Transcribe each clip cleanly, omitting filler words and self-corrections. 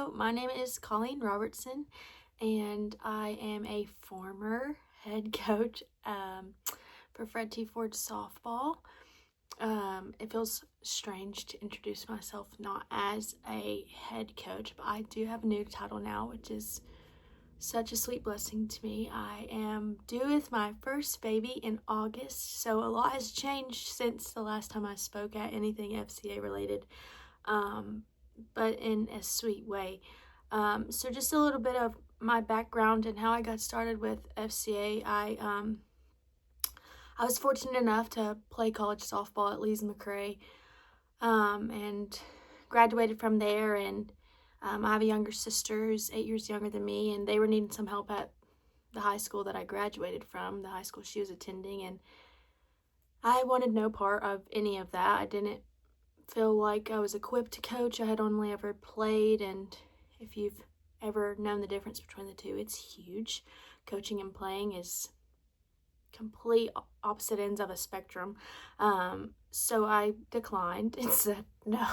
Hello, my name is Kolleen Robertson, and I am a former head coach for Foard softball. It feels strange to introduce myself not as a head coach, but I do have a new title now, which is such a sweet blessing to me. I am due with my first baby in August, so a lot has changed since the last time I spoke at anything FCA related. But in a sweet way. So just a little bit of my background and how I got started with FCA. I was fortunate enough to play college softball at Lee's McRae, and graduated from there. And I have a younger sister who's 8 years younger than me, and they were needing some help at the high school that I graduated from, the high school she was attending, and I wanted no part of any of that. I didn't feel like I was equipped to coach. I had only ever played, and if you've ever known the difference between the two, it's huge. Coaching and playing is complete opposite ends of a spectrum. So I declined and said no.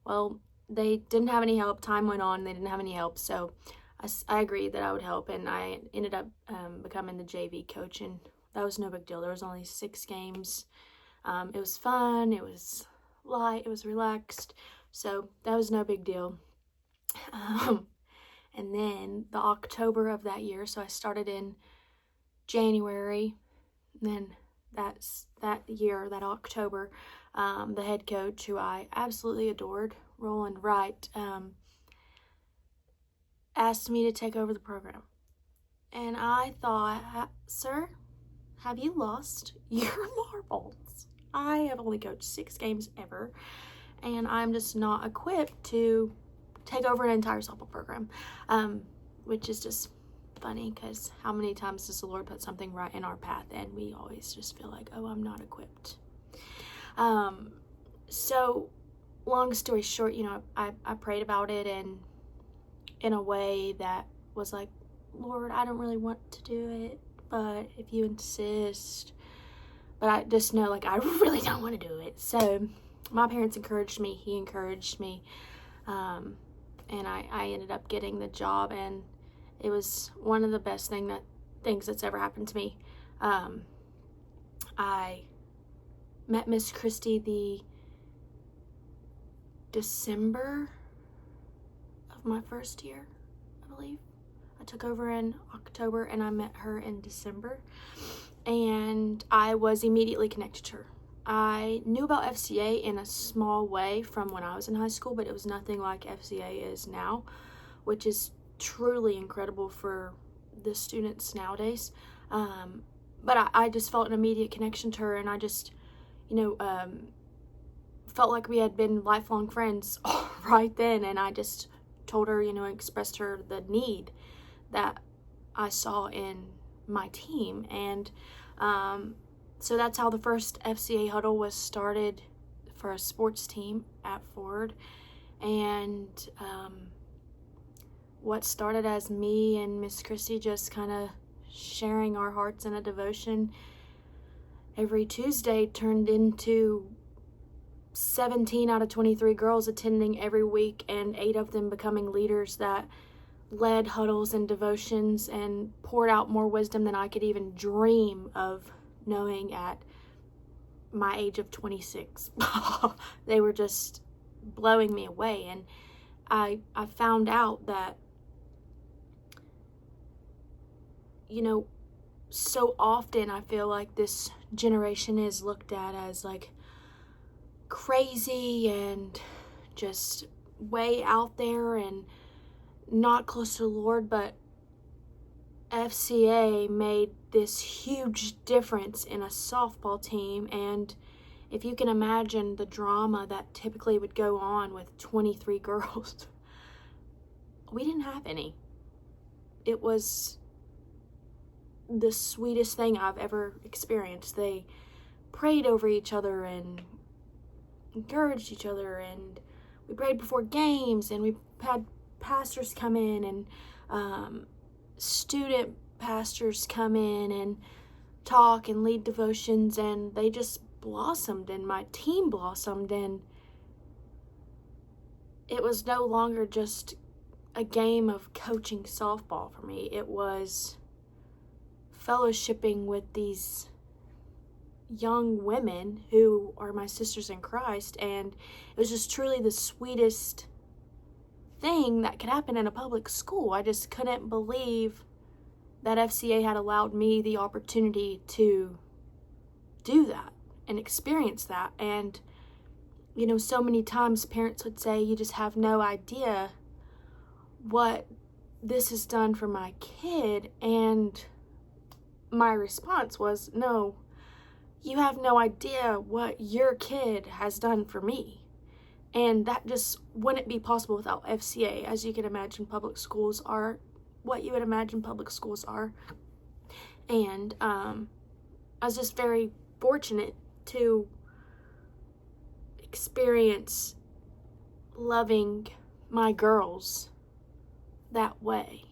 Well, they didn't have any help. Time went on, they didn't have any help, so I agreed that I would help, and I ended up becoming the JV coach, and that was no big deal. There was only 6 games. It was fun, it was light, it was relaxed, so that was no big deal. And then the October of that year, so I started in January, and then that October, the head coach, who I absolutely adored, Roland Wright, asked me to take over the program. And I thought, sir, have you lost your marbles? I have only coached 6 games ever, and I'm just not equipped to take over an entire softball program, which is just funny because how many times does the Lord put something right in our path and we always just feel like, oh, I'm not equipped. So long story short, I prayed about it, and in a way that was like, Lord, I don't really want to do it, but if you insist. But I just know, I really don't want to do it. So my parents encouraged me. He encouraged me. And I ended up getting the job. And it was one of the best things that's ever happened to me. I met Miss Christie the December of my first year, I believe. I took over in October, and I met her in December. And I was immediately connected to her. I knew about FCA in a small way from when I was in high school, but it was nothing like FCA is now, which is truly incredible for the students nowadays. But I just felt an immediate connection to her, and I just, felt like we had been lifelong friends right then. And I just told her, expressed her the need that I saw in my team. And so that's how the first FCA huddle was started for a sports team at Foard. And what started as me and Miss Christie just kind of sharing our hearts in a devotion every Tuesday turned into 17 out of 23 girls attending every week, and 8 of them becoming leaders that led huddles and devotions and poured out more wisdom than I could even dream of knowing at my age of 26. They were just blowing me away. And I found out that, so often I feel like this generation is looked at as crazy and just way out there and not close to the Lord, but FCA made this huge difference in a softball team. And if you can imagine the drama that typically would go on with 23 girls, we didn't have any. It was the sweetest thing I've ever experienced. They prayed over each other and encouraged each other, and we prayed before games, and we had pastors come in, and student pastors come in and talk and lead devotions, and they just blossomed, and my team blossomed. And it was no longer just a game of coaching softball for me. It was fellowshipping with these young women who are my sisters in Christ, and it was just truly the sweetest thing that could happen in a public school. I just couldn't believe that FCA had allowed me the opportunity to do that and experience that. And you know, so many times parents would say, you just have no idea what this has done for my kid. And my response was, no, you have no idea what your kid has done for me. And that just wouldn't be possible without FCA. As you can imagine, public schools are what you would imagine public schools are. And I was just very fortunate to experience loving my girls that way.